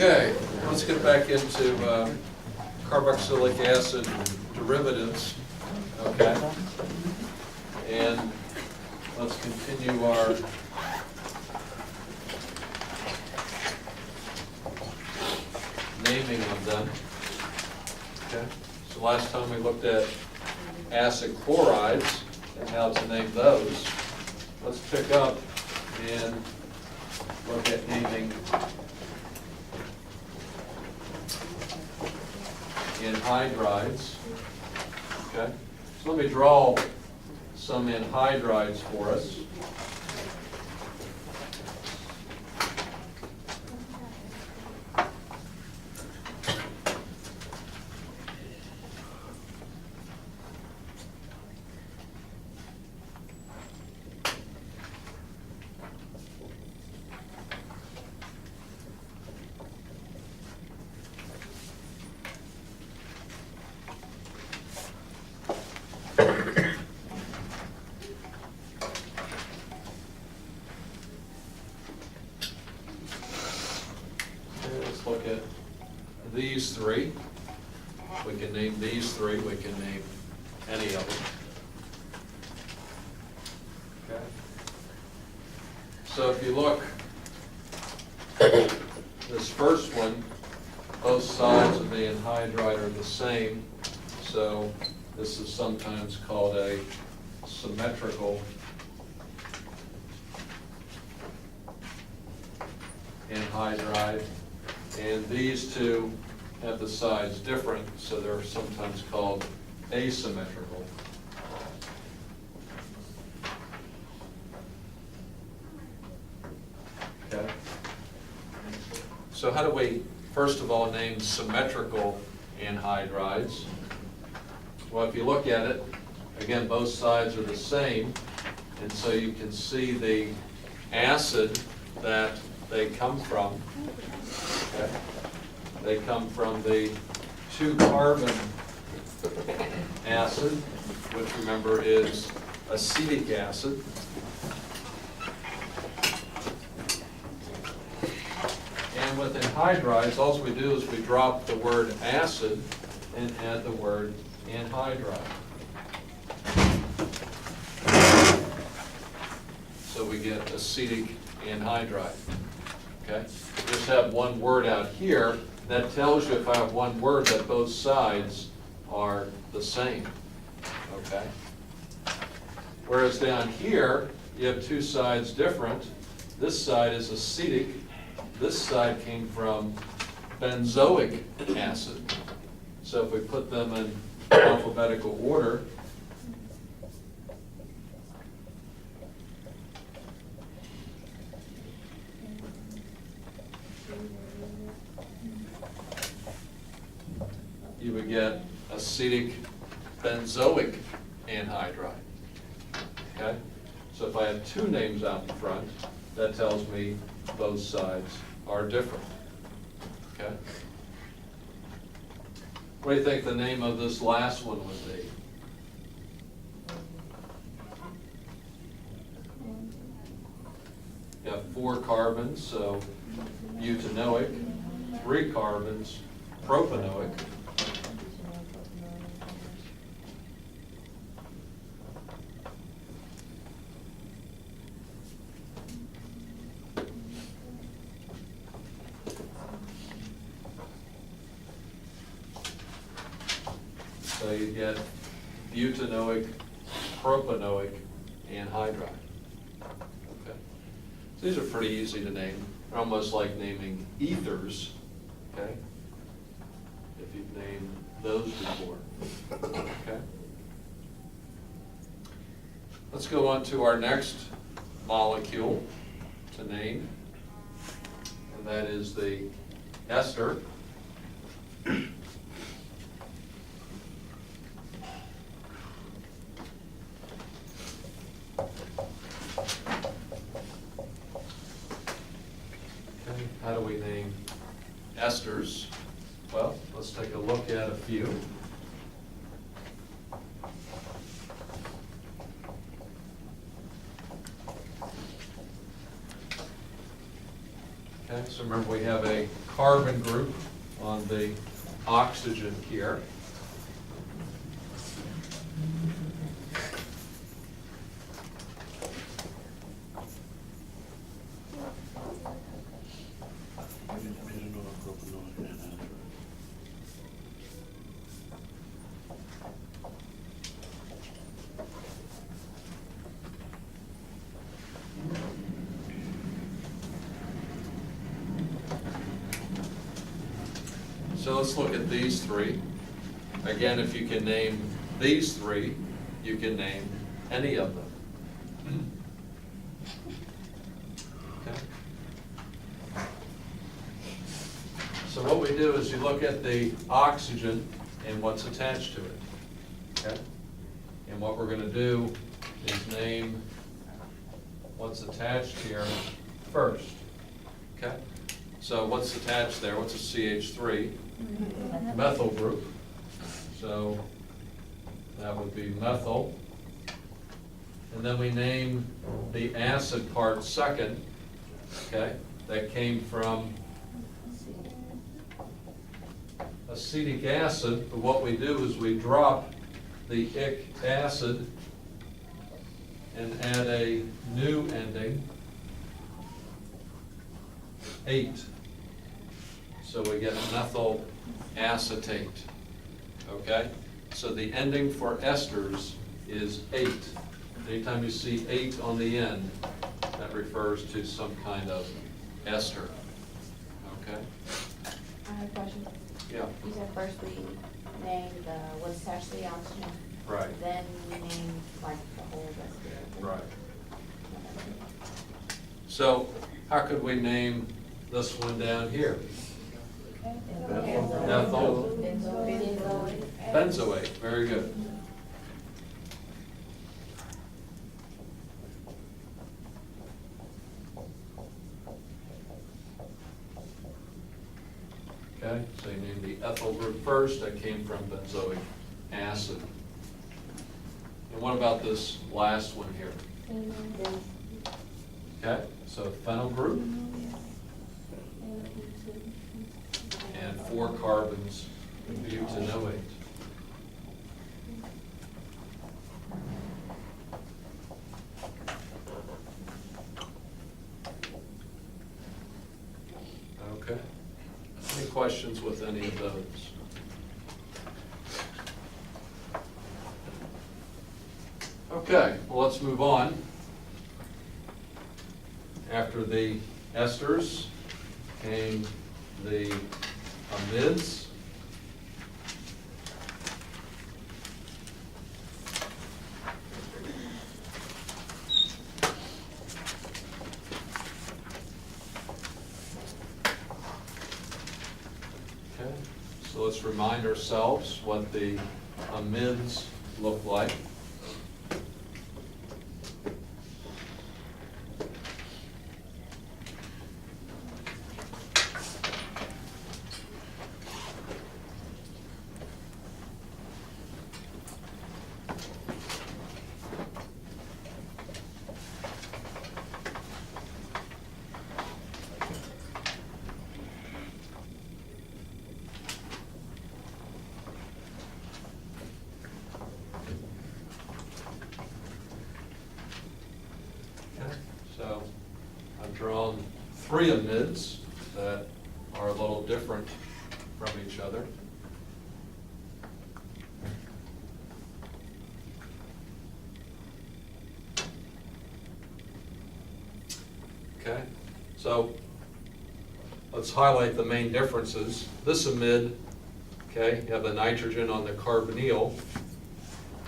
Okay, let's get back into carboxylic acid derivatives, okay? And let's continue our naming of them, okay? So last time we looked at acid chlorides and how to name those. Let's pick up and look at naming anhydrides, okay? So let me draw some anhydrides for us. Let's look at these three. We can name these three. We can name any of them. Okay. So if you look, this first one, both sides of the anhydride are the same. So this is sometimes called a symmetrical anhydride. And these two have the sides different, so they're sometimes called asymmetrical. Okay. So how do we, first of all, name symmetrical anhydrides? Well, if you look at it, again, both sides are the same, and so you can see the acid that they come from. Okay. They come from the 2-carbon acid, which remember is acetic acid. And with anhydrides, all we do is we drop the word acid and add the word anhydride. So we get acetic anhydride. Okay? Just have one word out here. That tells you, if I have one word, that both sides are the same. Okay? Whereas down here, you have two sides different. This side is acetic. This side came from benzoic acid. So if we put them in alphabetical order, you would get acetic benzoic anhydride. Okay? So if I have two names out in front, that tells me both sides are different. Okay? What do you think the name of this last one would be? You have 4 carbons, so butanoic, 3 carbons, propanoic. So you get butanoic, propanoic anhydride. Okay. So these are pretty easy to name. They're almost like naming ethers. Okay. If you've named those before. Okay. Let's go on to our next molecule to name, and that is the ester. How do we name esters? Well, let's take a look at a few. Okay. Okay, so remember we have a carbon group on the oxygen here. So let's look at these three. Again, if you can name these three, you can name any of them. Okay. So what we do is you look at the oxygen and what's attached to it. Okay? And what we're going to do is name what's attached here first. Okay? So what's attached there? What's a CH3? Methyl group. So that would be methyl. And then we name the acid part second. Okay? That came from acetic acid. But what we do is we drop the ic acid and add a new ending, 8. So we get methyl acetate. Okay? So the ending for esters is 8. Anytime you see 8 on the end, that refers to some kind of ester. Okay? I have a question. Yeah. You said first we named what's attached to the oxygen. Right. Then we named like the whole rest of it. Right. So how could we name this one down here? Methyl benzoate. Very good. Okay, so you name the ethyl group first. That came from benzoic acid. And what about this last one here? Okay, so phenyl group. And 4 carbons, butanoate. Okay. Any questions with any of those? Okay, well, let's move on. After the esters came the amides. Okay, so let's remind ourselves what the amides look like. So I've drawn 3 amides that are a little different from each other. Okay, so let's highlight the main differences. This amide, okay, you have the nitrogen on the carbonyl,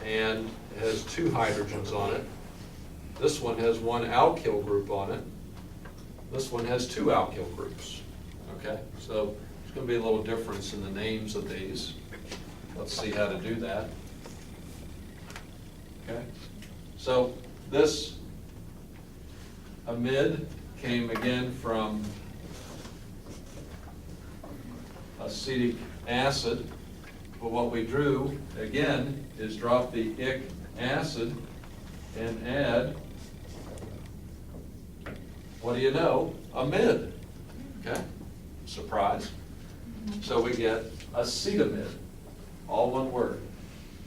and it has 2 hydrogens on it. This one has 1 alkyl group on it. This one has 2 alkyl groups. Okay, so there's going to be a little difference in the names of these. Let's see how to do that. Okay, so this amide came again from acetic acid, but what we drew again is drop the ic acid and add, what do you know, amide. Okay, surprise. So we get acetamide, all one word,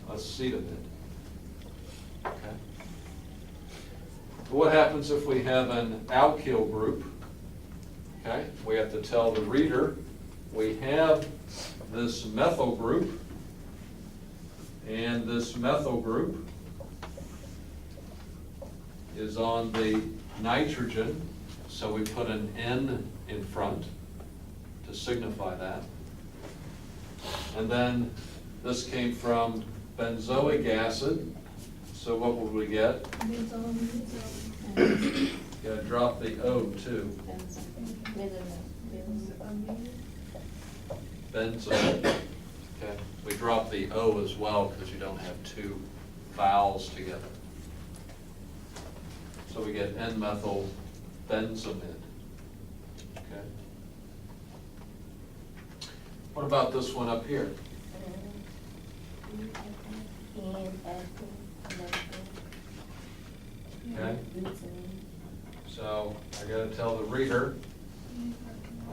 acetamide. Okay. What happens if we have an alkyl group? Okay, we have to tell the reader we have this methyl group, and this methyl group is on the nitrogen, so we put an N in front to signify that. And then this came from benzoic acid, so what would we get? Gotta drop the O too. Benzo. Okay, we drop the O as well because you don't have two vowels together. So we get N-methyl benzamide. Okay. What about this one up here? Okay. So I gotta tell the reader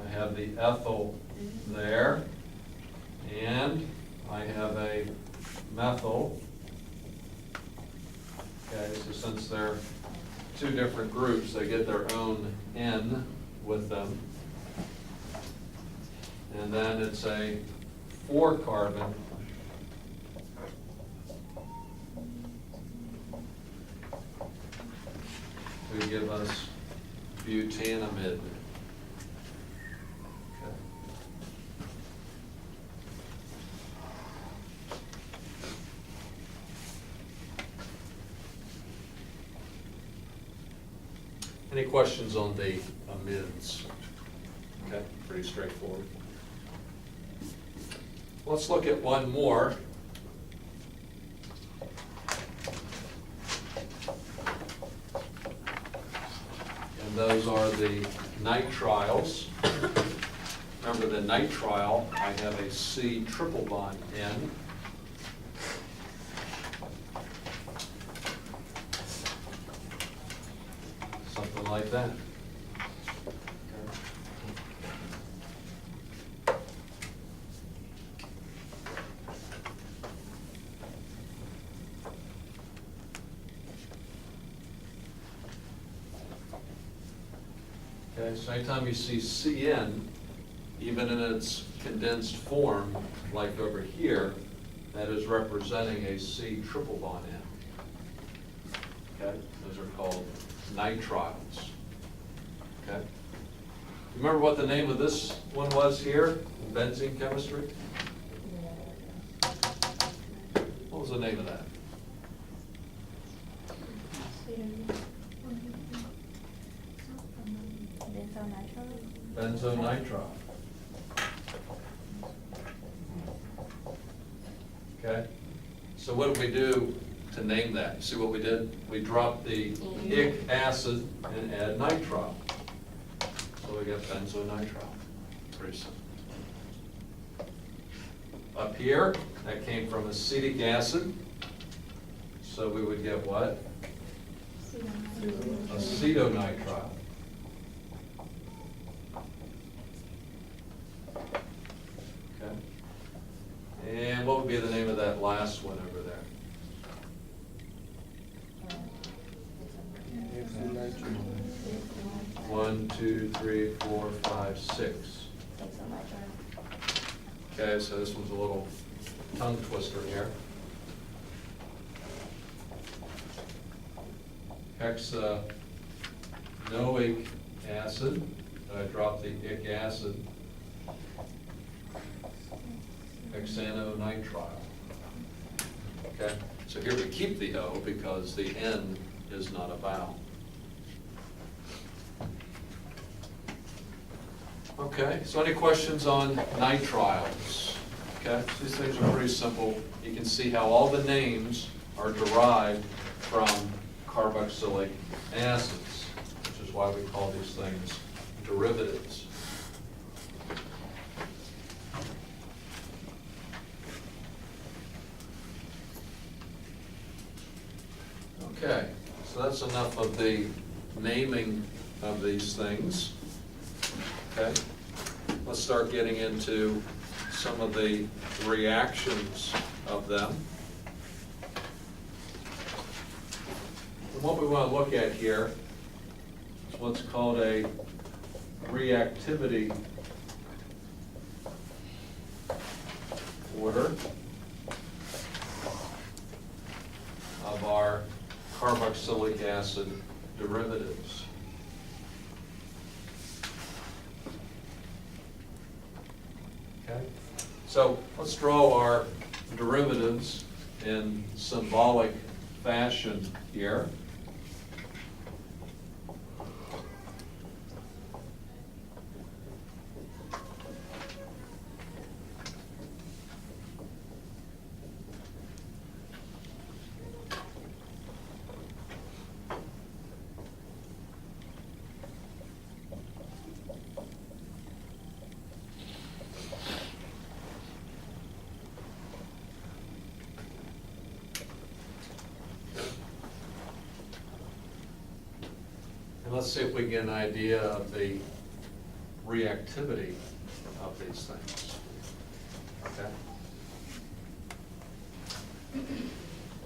I have the ethyl there, and I have a methyl. Okay, so since they're two different groups, they get their own N with them. And then it's a 4-carbon to give us butanamide. Okay. Any questions on the amides? Okay, pretty straightforward. Let's look at one more. And those are the nitriles. Remember the nitrile, I have a C triple bond N. Something like that. Okay, so anytime you see CN, even in its condensed form, like over here, that is representing a C triple bond N. Okay, those are called nitriles. Okay, remember what the name of this one was here in benzene chemistry? What was the name of that? Benzonitrile. Okay, so what did we do to name that? See what we did? We dropped the ic acid and add nitrile. So we got benzonitrile. Pretty simple. Up here, that came from acetic acid. So we would get what? Acetonitrile. And what would be the name of that last one over there? 1, 2, 3, 4, 5, 6. Okay, so this one's a little tongue twister here. Hexanoic acid. I dropped the ic acid. Hexanonitrile. Okay, so here we keep the O because the N is not a vowel. Okay, so any questions on nitriles? Okay, so these things are pretty simple. You can see how all the names are derived from carboxylic acids, which is why we call these things derivatives. Okay, so that's enough of the naming of these things. Okay, let's start getting into some of the reactions of them. And what we want to look at here is what's called a reactivity order of our carboxylic acid derivatives. Okay, so let's draw our derivatives in symbolic fashion here. And let's see if we get an idea of the reactivity of these things. Okay?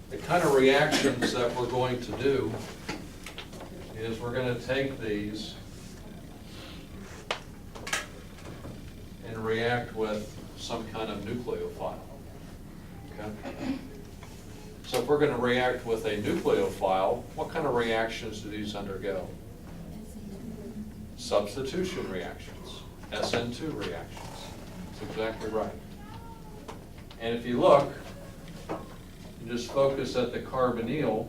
The kind of reactions that we're going to do is we're going to take these and react with some kind of nucleophile. Okay? So if we're going to react with a nucleophile, what kind of reactions do these undergo? Substitution reactions, SN2 reactions. That's exactly right. And if you look, you just focus at the carbonyl.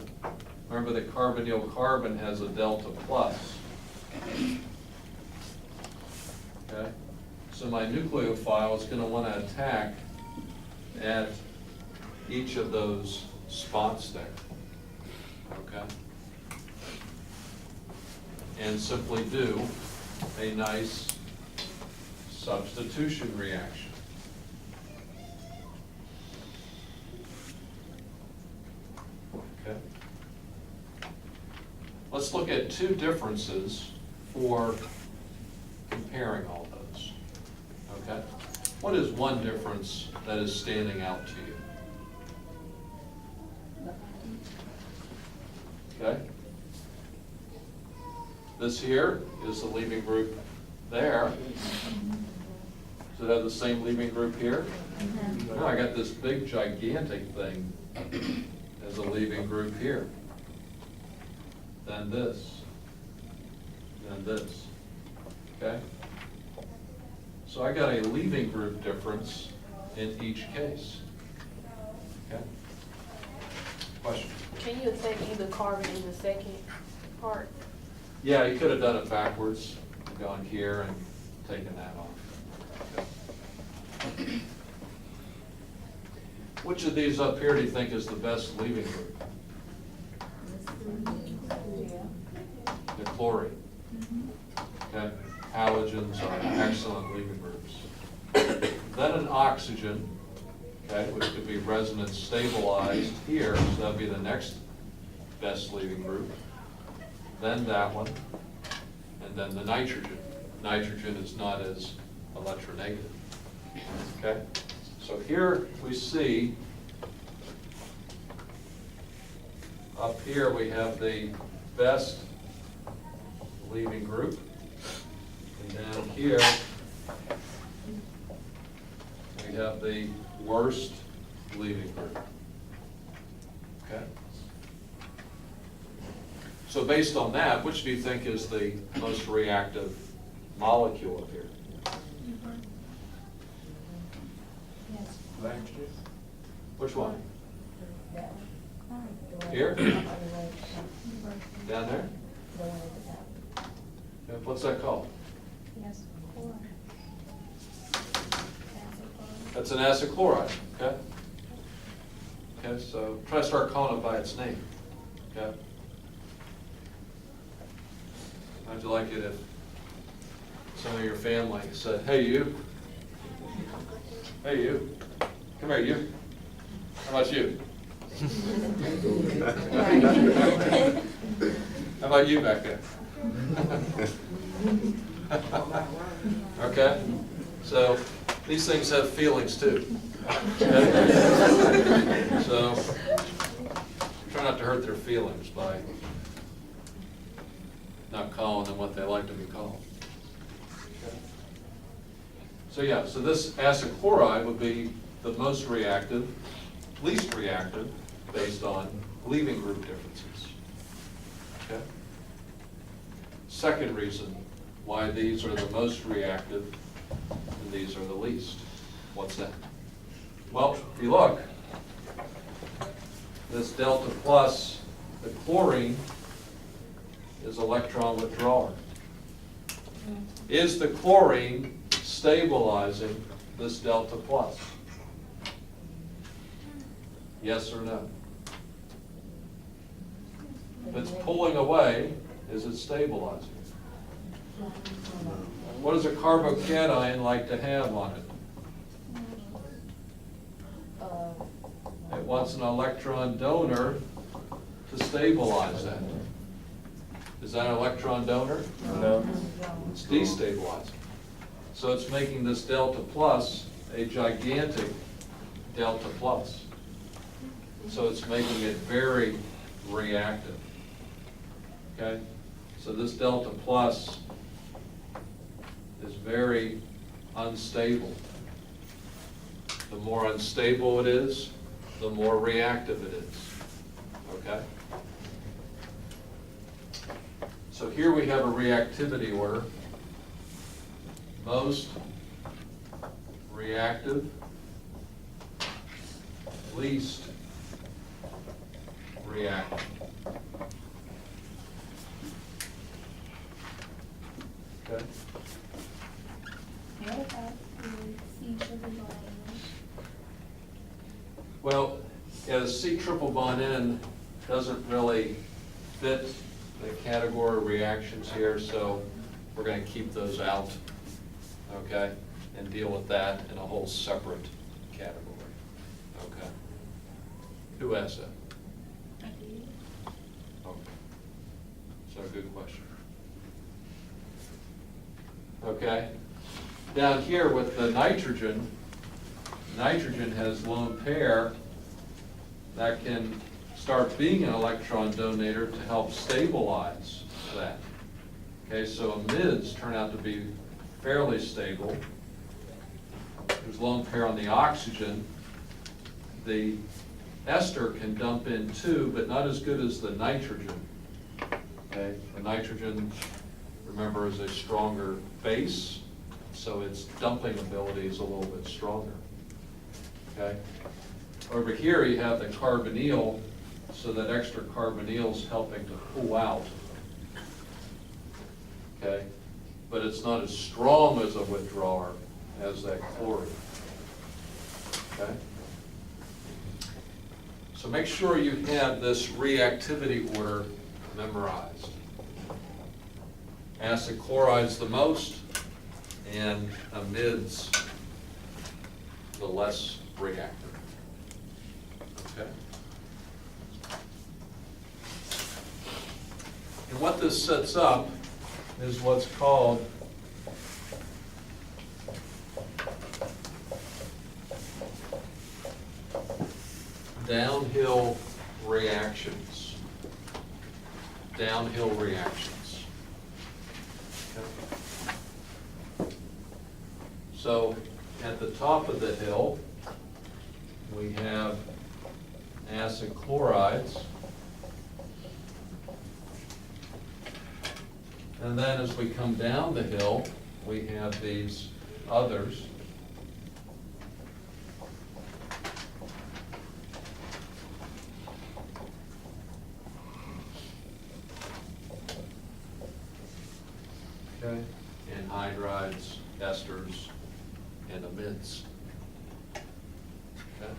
Remember the carbonyl carbon has a delta plus. Okay? So my nucleophile is going to want to attack at each of those spots there. Okay? And simply do a nice substitution reaction. Okay. Let's look at two differences for comparing all those. Okay. What is one difference that is standing out to you? Okay. This here is the leaving group there. Does it have the same leaving group here? No, I got this big gigantic thing as a leaving group here. Then this. Then this. Okay? So I got a leaving group difference in each case. Okay? Question? Can you take either carbon in the second part? Yeah, you could have done it backwards, gone here and taken that off. Okay. Which of these up here do you think is the best leaving group? The chlorine. Okay, halogens are excellent leaving groups. Then an oxygen, okay, which could be resonance stabilized here, so that'd be the next best leaving group. Then that one, and then the nitrogen. Nitrogen is not as electronegative. Okay, so here we see, up here we have the best leaving group, and down here we have the worst leaving group. Okay. So based on that, which do you think is the most reactive molecule up here? Which one? Here? Down there? Yeah, what's that called? That's an acid chloride, okay? Okay, so try to start calling it by its name, okay? How'd you like it if some of your family said, hey you, come here you, how about you? How about you back there? Okay, So these things have feelings too. Okay? So try not to hurt their feelings by not calling them what they like to be called. Okay? So yeah, so this acid chloride would be the most reactive, least reactive, based on leaving group differences. Okay? Second reason why these are the most reactive and these are the least. What's that? Well, if you look, this delta plus, the chlorine, is electron withdrawer. Is the chlorine stabilizing this delta plus? Yes or no? If it's pulling away, is it stabilizing? What does a carbocation like to have on it? It wants an electron donor to stabilize that. Is that an electron donor? No. It's destabilizing. So it's making this delta plus a gigantic delta plus. So it's making it very reactive. Okay? So this delta plus is very unstable. The more unstable it is, the more reactive it is. Okay? So here we have a reactivity order. Most reactive, least reactive. Okay? What about the C triple bond? Well, as C triple bond N doesn't really fit the category of reactions here, so we're going to keep those out, okay, and deal with that in a whole separate category. Okay. Who asked that? I do. Okay. So good question. Okay. Down here with the nitrogen, nitrogen has lone pair that can start being an electron donator to help stabilize that. Okay, so amides turn out to be fairly stable. There's lone pair on the oxygen. The ester can dump in too, but not as good as the nitrogen. Okay, the nitrogen, remember, is a stronger base, so its dumping ability is a little bit stronger. Okay. Over here you have the carbonyl, so that extra carbonyl is helping to pull out. Okay, but it's not as strong as a withdrawer as that chlorine. Okay. So make sure you have this reactivity order memorized. Acid chloride's the most, and amides the less reactive. Okay? And what this sets up is what's called downhill reactions. Downhill reactions. Okay. So at the top of the hill, we have acid chlorides. And then as we come down the hill, we have these others. Okay, anhydrides, esters, and amides. Okay.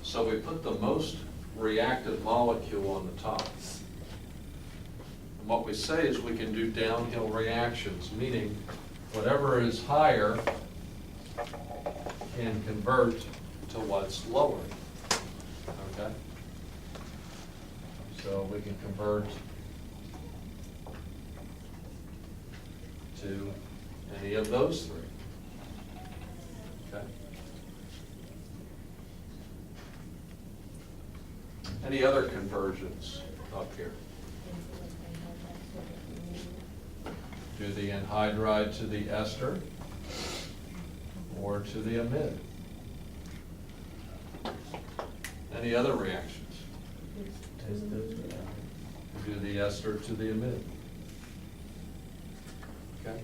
So we put the most reactive molecule on the top. And what we say is we can do downhill reactions, meaning whatever is higher can convert to what's lower. Okay? So we can convert to any of those three. Okay. Any other conversions up here? Do the anhydride to the ester or to the amide? Any other reactions? Do the ester to the amide. Okay?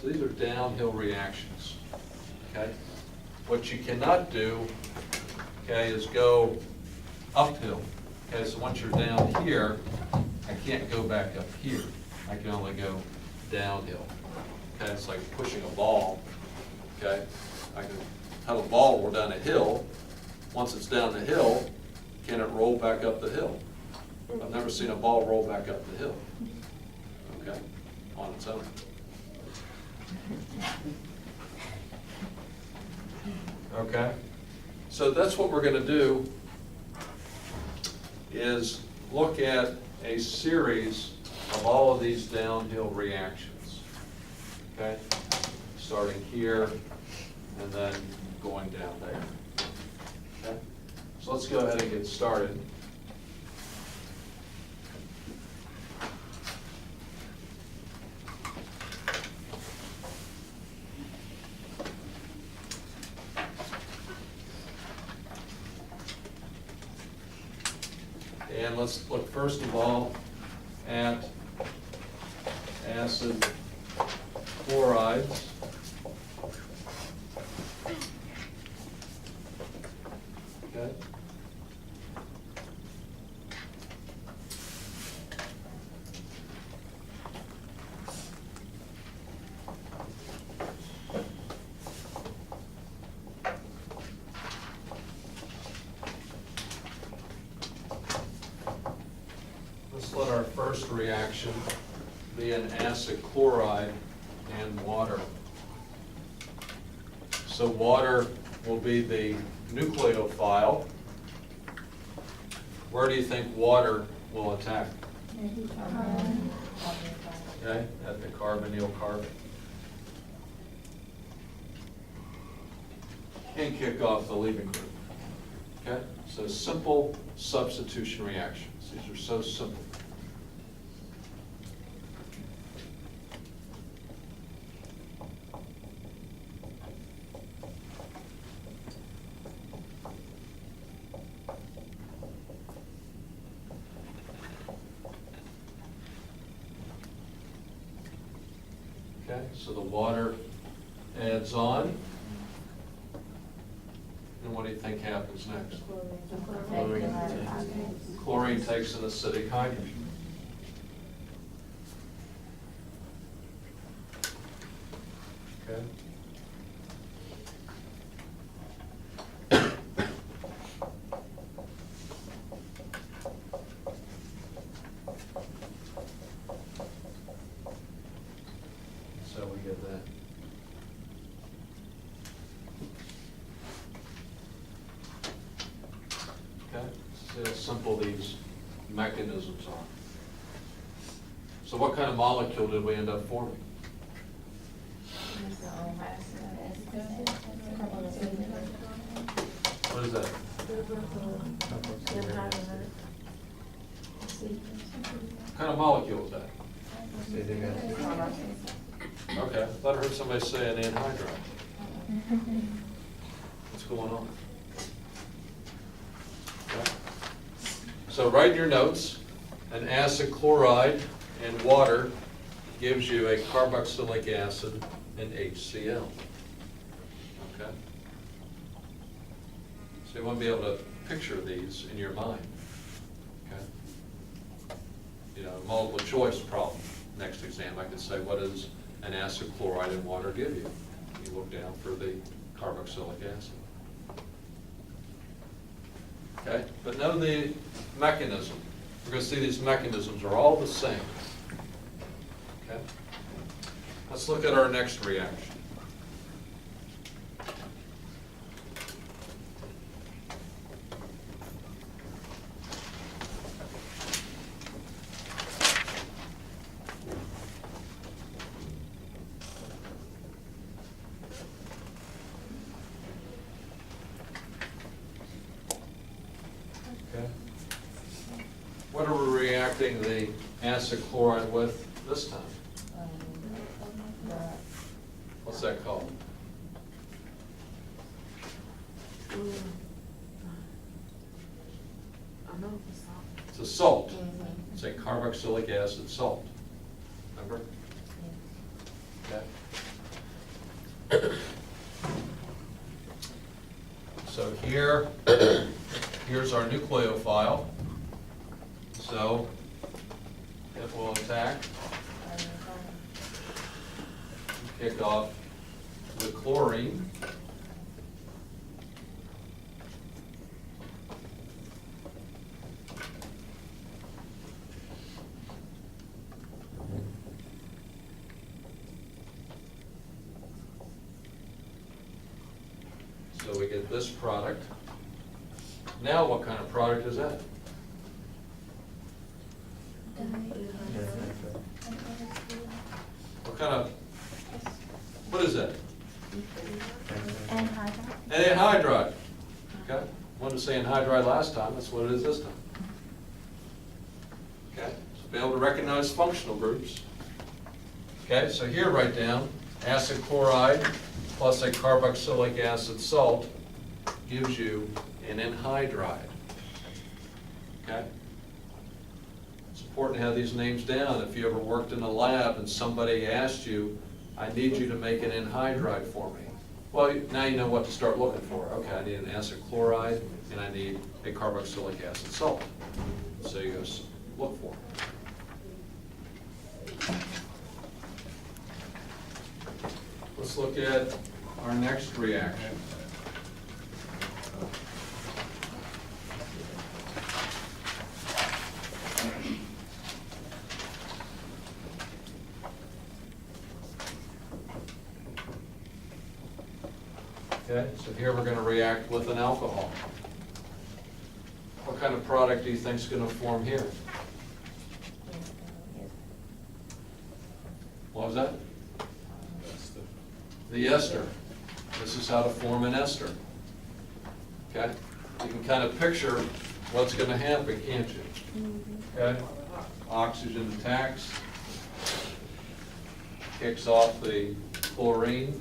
So these are downhill reactions. Okay? What you cannot do, okay, is go uphill. Okay, so once you're down here, I can't go back up here. I can only go downhill. Okay, it's like pushing a ball. Okay, I can have a ball roll down a hill. Once it's down the hill, can it roll back up the hill? I've never seen a ball roll back up the hill. Okay, on its own. Okay, so that's what we're going to do, is look at a series of all of these downhill reactions. Okay, starting here and then going down there. Okay, so let's go ahead and get started. And let's look first of all at acid chlorides. Okay. Let's let our first reaction be an acid chloride and water. So water will be the nucleophile. Where do you think water will attack? Okay, at the carbonyl carbon. And kick off the leaving group. Okay, so simple substitution reactions. These are so simple. Okay, so the water adds on. And what do you think happens next? Chlorine takes an acidic hydrogen. Okay. So we get that. Okay, see how simple these mechanisms are. So what kind of molecule did we end up forming? What is that? What kind of molecule is that? Okay, I thought I heard somebody say an anhydride. What's going on? Okay. So write in your notes, an acid chloride and water gives you a carboxylic acid and HCl. Okay? So you want to be able to picture these in your mind. Okay? You know, multiple choice problem. Next exam, I can say, what does an acid chloride and water give you? You look down for the carboxylic acid. Okay, but know the mechanism. We're going to see these mechanisms are all the same. Okay? Let's look at our next reaction. Okay. What are we reacting the acid chloride with this time? The What's that called? I know it's salt. It's a salt. Mhm. It's a carboxylic acid salt. Remember? Okay. So here's our nucleophile. So it will attack, kick off the chlorine. So we get this product. Now what kind of product is that? What is that? Anhydride. An anhydride. Okay, wanted to say anhydride last time, that's what it is this time. Okay, so be able to recognize functional groups. Okay, so here write down acid chloride plus a carboxylic acid salt gives you an anhydride. Okay? It's important to have these names down. If you ever worked in a lab and somebody asked you, I need you to make an anhydride for me. Well, now you know what to start looking for. Okay, I need an acid chloride and I need a carboxylic acid salt. So you go look for them. Let's look at our next reaction. Okay, so here we're going to react with an alcohol. What kind of product do you think is going to form here? What was that? The ester. This is how to form an ester. Okay? You can kind of picture what's going to happen, can't you? Okay? Oxygen attacks, kicks off the chlorine.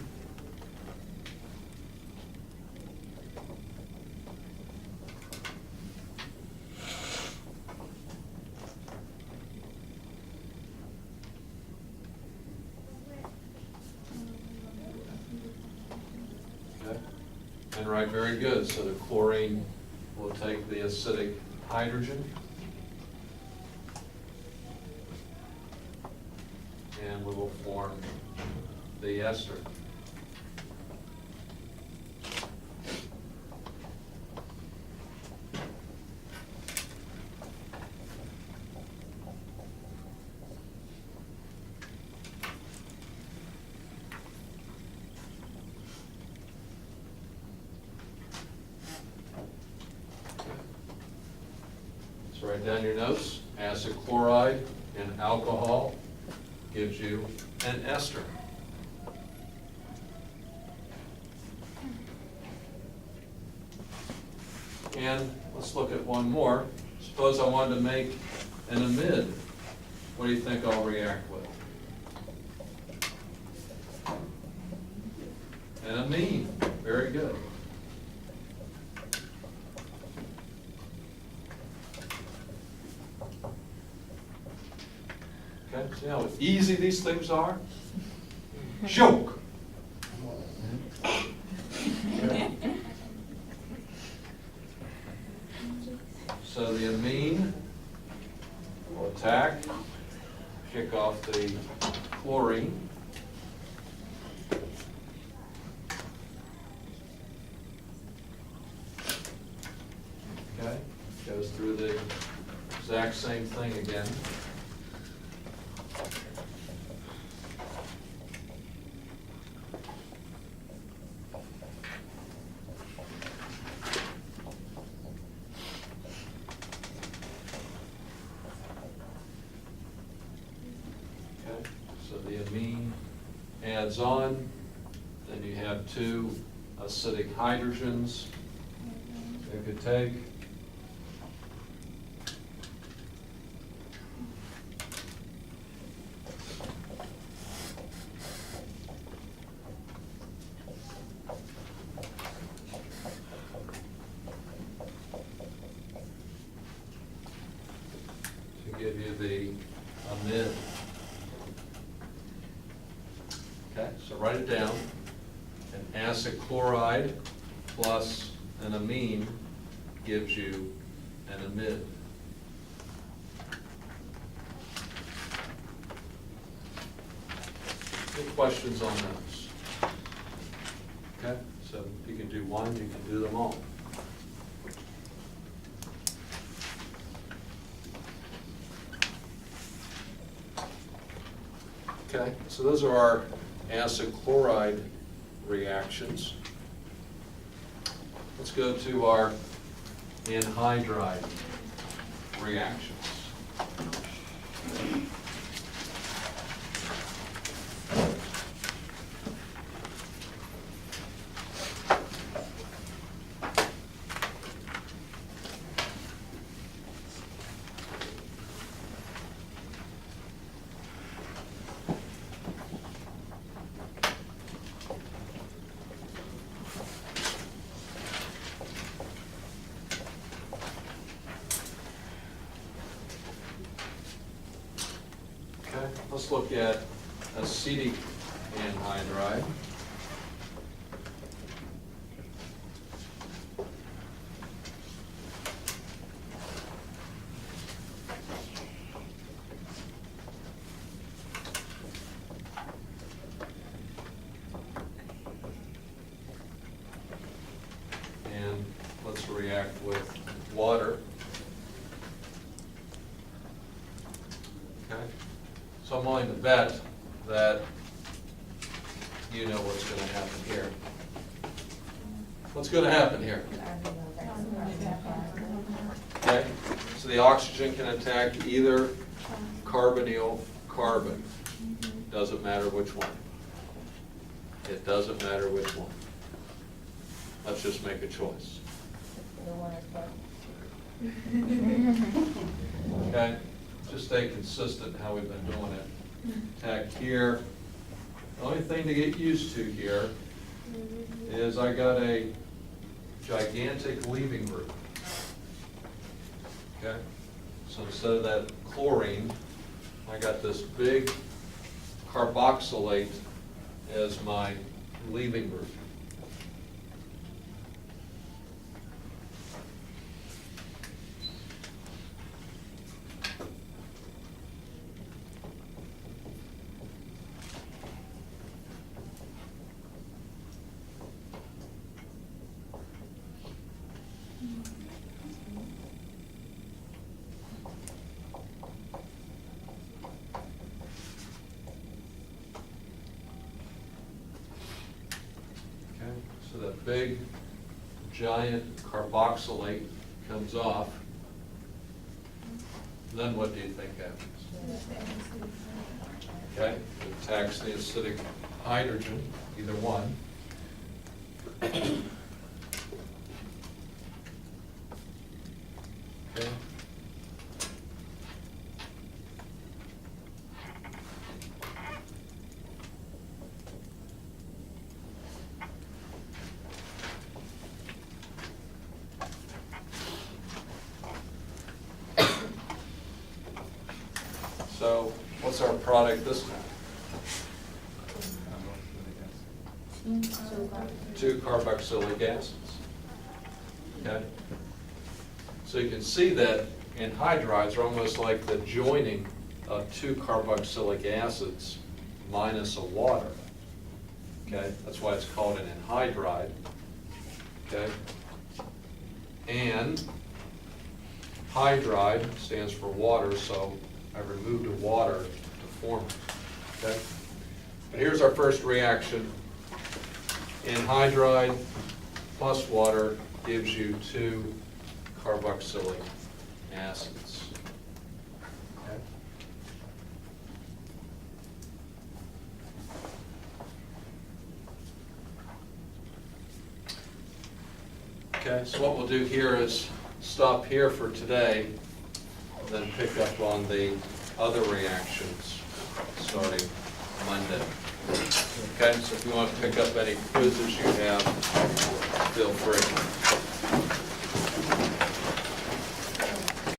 And right, very good. So the chlorine will take the acidic hydrogen and we will form the ester. So write down your notes. Acid chloride and alcohol gives you an ester. And let's look at one more. Suppose I wanted to make an amide. What do you think I'll react with? An amine. Very good. Okay, see how easy these things are? Joke. So the amine will attack, kick off the chlorine. Okay, goes through the exact same thing again. So the amine adds on, then you have two acidic hydrogens it could take. give you the amide. Okay, so write it down. An acid chloride plus an amine gives you an amide. Any questions on those? Okay, so if you can do one, you can do them all. Okay, so those are our acid chloride reactions. Let's go to our anhydride reactions. Okay, let's look at acetic anhydride. And let's react with water. Okay, so I'm willing to bet that you know what's going to happen here. What's going to happen here? Okay, so the oxygen can attack either carbonyl carbon. Doesn't matter which one. It doesn't matter which one. Let's just make a choice. Okay, just stay consistent how we've been doing it. Attack here. The only thing to get used to here is I got a gigantic leaving group. Okay, so instead of that chlorine, I got this big carboxylate as my leaving group. So that big, giant carboxylate comes off. Then what do you think happens? Okay, it attacks the acidic hydrogen, either one. Okay. So what's our product this time? 2 carboxylic acids. Okay? So you can see that anhydrides are almost like the joining of 2 carboxylic acids minus a water. Okay? That's why it's called an anhydride. Okay? And hydride stands for water, so I removed the water to form it. Okay? But here's our first reaction. Anhydride plus water gives you 2 carboxylic acids. Okay? Okay, so what we'll do here is stop here for today, and then pick up on the other reactions starting Monday. Okay, so if you want to pick up any quizzes you have, feel free.